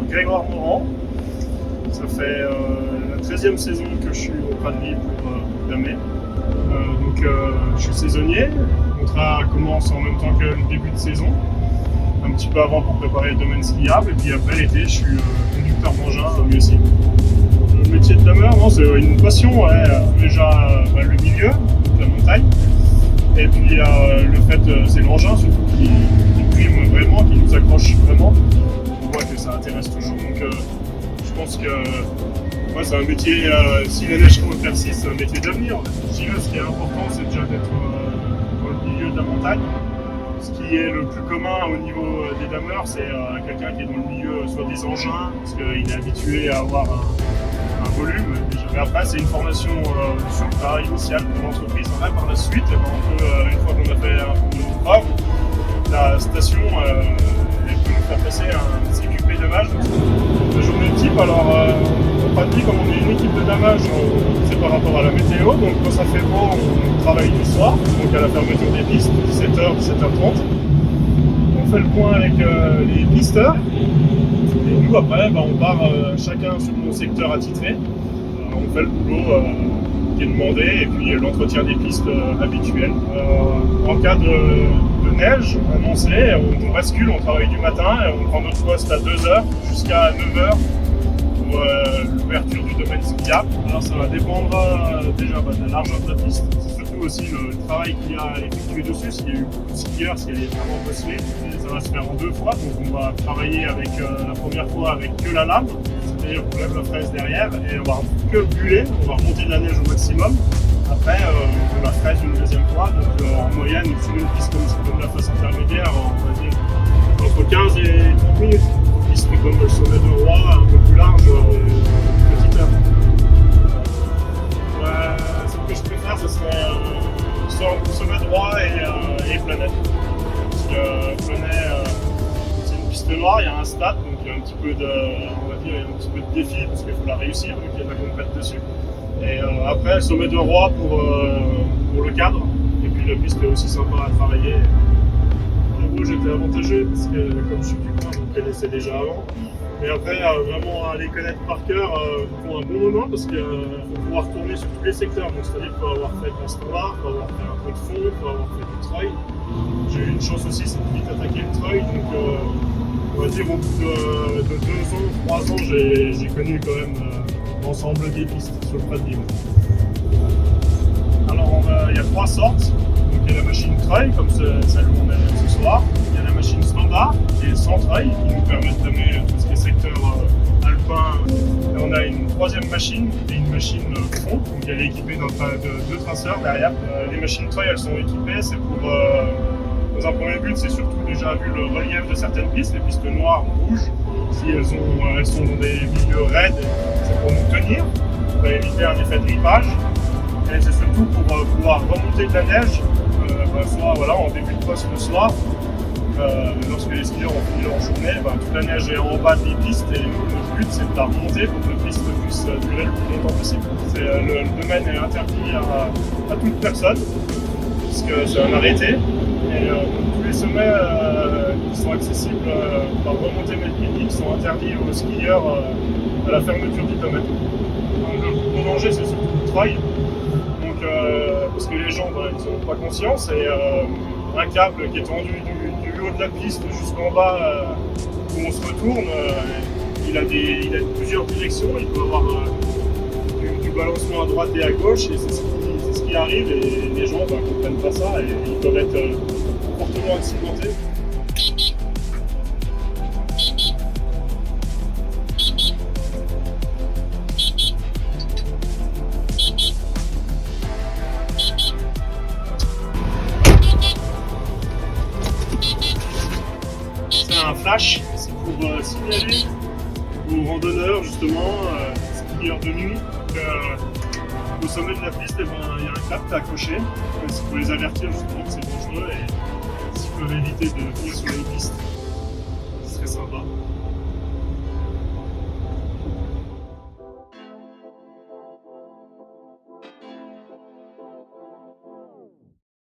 Grégoire Morand. Ça fait la 13e saison que je suis au Pradny pour Damé. Je suis saisonnier. Le contrat commence en même temps que le début de saison, un petit peu avant pour préparer le domaine skiable. Et puis après l'été, je suis conducteur d'engin lui aussi. Le métier de dameur, non, c'est une passion. Ouais. Déjà le milieu, la montagne. Et puis le fait, c'est l'engin surtout qui prime vraiment, qui nous accroche vraiment. On voit que ça intéresse toujours. Donc je pense que c'est un métier, si la neige persiste, c'est un métier d'avenir. Je dirais ce qui est important, c'est déjà d'être dans le milieu de la montagne. Ce qui est le plus commun au niveau des dameurs, c'est quelqu'un qui est dans le milieu soit des engins, parce qu'il est habitué à avoir un volume. Mais après, c'est une formation sur le travail initial pour l'entreprise. Après, par la suite, on peut, une fois qu'on a fait un peu de preuve, la station elle peut nous faire passer un CQP damage. La journée type, alors au Pradny, comme on est une équipe de damage, c'est par rapport à la météo. Donc quand ça fait beau, on travaille le soir, donc à la fermeture des pistes, 17h, 17h30. On fait le point avec les pisteurs. Et nous, après, on part chacun sur nos secteurs attitrés. On fait le boulot qui est demandé et puis l'entretien des pistes habituelles. En cas de neige annoncée, on bascule, on travaille du matin et on prend notre poste à 2h jusqu'à 9h pour l'ouverture du domaine skiable. Alors ça va dépendre déjà de la largeur de la piste. C'est surtout aussi le travail qu'il y a à effectuer dessus. S'il y a eu beaucoup de skieurs, si elle est vraiment bosselée, ça va se faire en 2 fois. Donc on va travailler avec la première fois avec que la lame. C'est-à-dire qu'on lève la fraise derrière et on va que buller, on va remonter de la neige au maximum. Après, on la fraise une deuxième fois. Donc en moyenne, sur une piste comme la face intermédiaire, on va dire entre 15 et 30 minutes. Une piste comme le sommet de Roi, un peu plus large, petite heure. Ce que je préfère, ce serait sommet de Roi et Planète. Parce que Planète, c'est une piste noire, il y a un stade, donc il y a un petit peu de défi parce qu'il faut la réussir, donc il y a de la compète dessus. Et après, sommet de Roi pour le cadre. Et puis la piste est aussi sympa à travailler. En gros, j'étais avantagé parce que comme je suis du coin, je me connaissais déjà avant. Mais après, vraiment les connaître par cœur pour un bon moment parce qu'il faut pouvoir tourner sur tous les secteurs. Donc c'est-à-dire qu'il faut avoir fait un standard, il faut avoir fait un peu de fond, il faut avoir fait du trail. J'ai eu une chance aussi, c'est de vite attaquer le trail. Donc on va dire au bout de 2 ans, 3 ans, j'ai connu quand même l'ensemble des pistes sur le Pradny. Alors il y a 3 sortes. Donc, il y a la machine trail, comme celle où on est ce soir. Il y a la machine standard, qui est sans trail, qui nous permet de donner tout ce qui est secteur alpin. Et on a une 3e machine, qui est une machine front, donc elle est équipée de 2 traceurs derrière. Les machines trail, elles sont équipées, c'est pour... dans un premier but, c'est surtout déjà vu le relief de certaines pistes, les pistes noires ou rouges. Si elles sont dans des milieux raides, c'est pour nous tenir, pour éviter un effet de ripage. Et c'est surtout pour pouvoir remonter de la neige, soit en début de poste le soir, lorsque les skieurs ont fini leur journée, toute la neige est en bas des pistes et nous, notre but c'est de la remonter pour que la piste puisse durer le plus longtemps possible. Le domaine est interdit à toute personne, puisque c'est un arrêté. Et tous les sommets qui sont accessibles par remontée mécanique sont interdits aux skieurs à la fermeture du domaine. Donc, le plus gros danger, c'est surtout le trail. Donc, parce que les gens, ils n'ont pas conscience. Et un câble qui est tendu du haut de la piste jusqu'en bas, où on se retourne, il a plusieurs directions. Il peut avoir du balancement à droite et à gauche. Et c'est ce qui arrive. Et les gens ne comprennent pas ça. Et ils peuvent être fortement accidentés. C'est un flash, c'est pour signaler aux randonneurs justement, skieurs de nuit, qu'au sommet de la piste, il y a un cap accroché. C'est pour les avertir justement que c'est dangereux et s'ils peuvent éviter de venir sur les pistes, ce serait sympa.